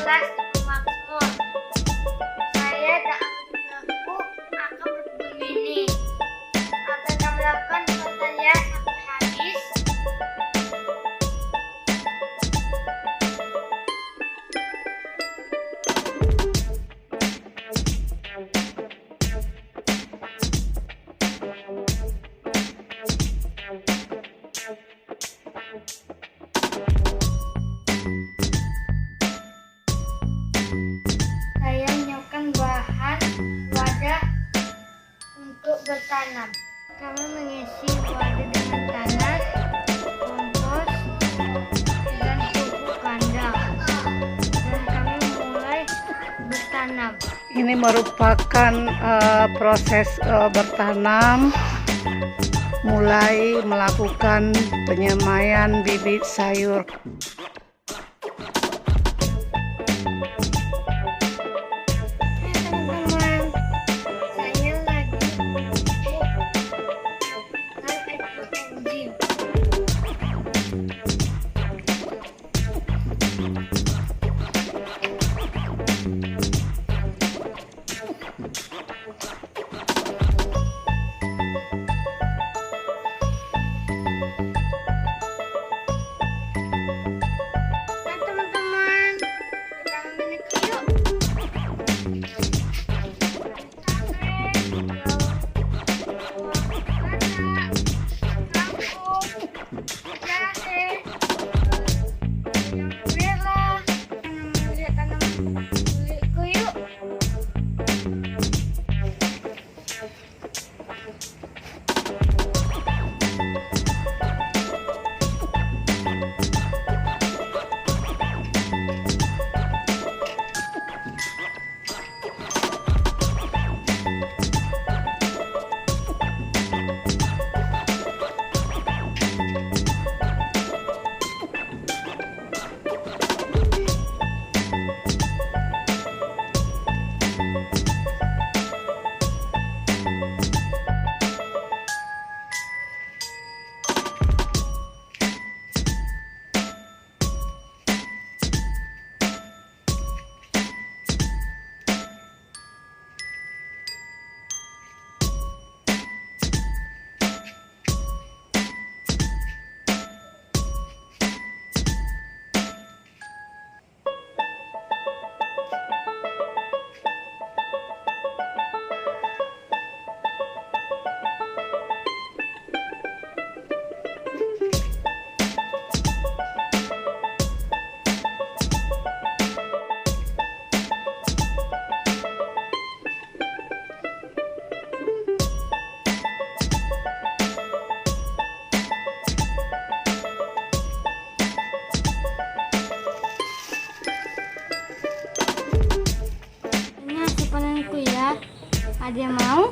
ikhlas dan makmur. Saya tak mengaku akan berkebun ini. Apakah melakukan dengan saya sampai habis? Saya menyiapkan bahan wadah untuk bertanam. Kami mengisi wadah dengan tanah, kompos, dan pupuk kandang. Dan kami mulai bertanam. Ini merupakan proses bertanam, mulai melakukan penyemaian bibit sayur. Teman-teman, saya lagi enzim. Nah teman-teman, kita memiliki yuk. Ini hasil panenku ya. Ada yang mau?